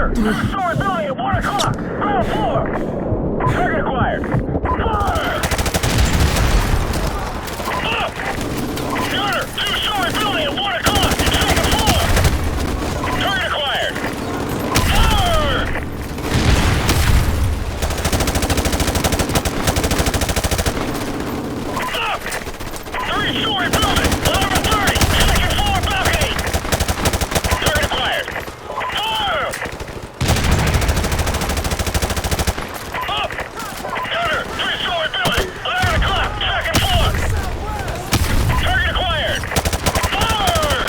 Gunner, two-story building at 1 o'clock. Ground floor. Target acquired. Fire! Up! Gunner, two-story building at 1 o'clock. Second floor. Target acquired. Fire! Up! Three-story building. 11:30. Second floor balcony. Target acquired. Fire! Up! Gunner, three-story building. 11 o'clock. Second floor. Target acquired. Fire!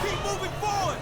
Keep moving forward!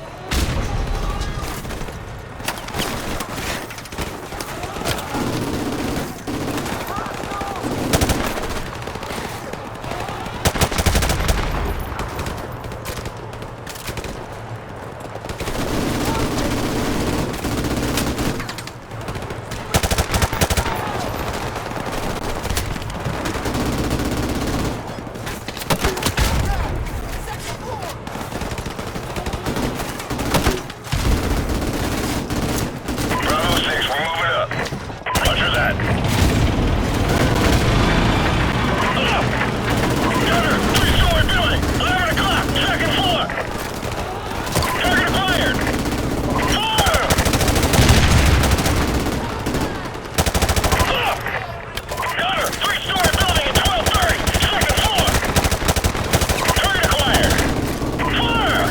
Bravo 6, we're moving up. Roger that. Up! Gunner, three-story building. 11 o'clock. Second floor. Target acquired. Fire! Up! Gunner, three-story building at 12:30. Second floor. Target acquired. Fire!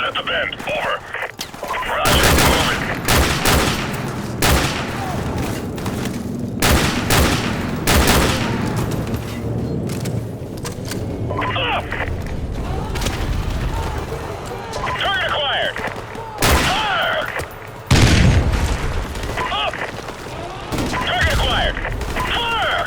at the bend. Over. Roger. Moving. Up! Target acquired. Fire! Up! Target acquired. Fire!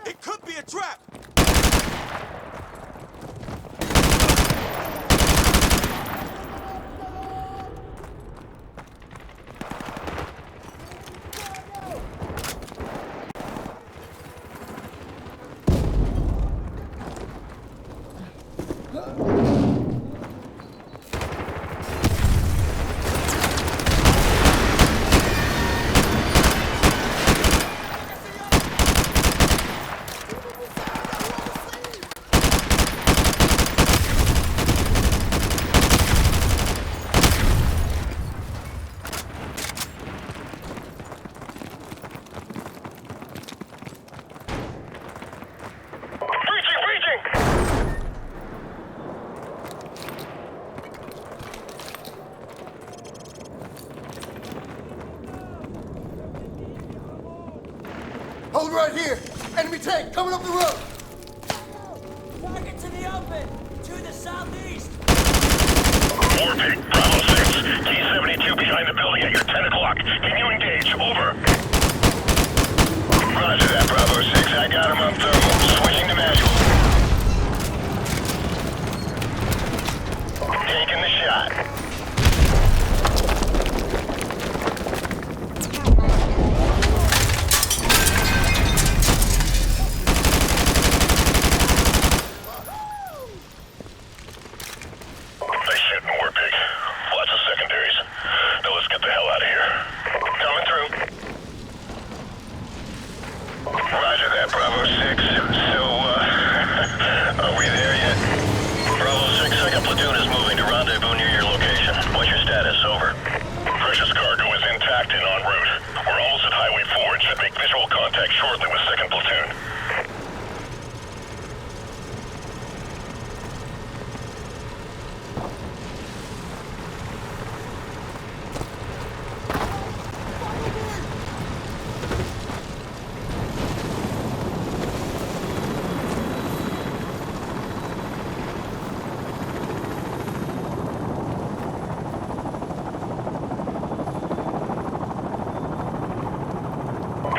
It could be a trap. Hold right here! Enemy tank coming up the road! Target to the open! To the southeast! Warpig, Bravo 6, T-72 behind the building at your 10 o'clock. Can you engage? Over. Roger that, Bravo 6. I got him on thermal. Switching to manual. Taking the shot. Nice shooting, Warpig. Lots of secondaries. Now let's get the hell out of here. Coming through. Roger that, Bravo 6. So, are we there yet? Bravo 6, second platoon is moving to rendezvous near your location. What's your status? Over. Precious cargo is intact and en route. We're almost at Highway 4 and should make visual contact shortly with second platoon.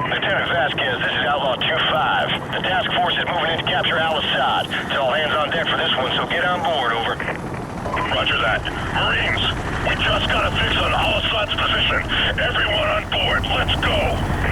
Lieutenant Vasquez, this is Outlaw 2-5. The task force is moving in to capture Al-Assad. It's all hands on deck for this one, so get on board, over. Roger that. Marines, we just got a fix on Al-Assad's position. Everyone on board, let's go.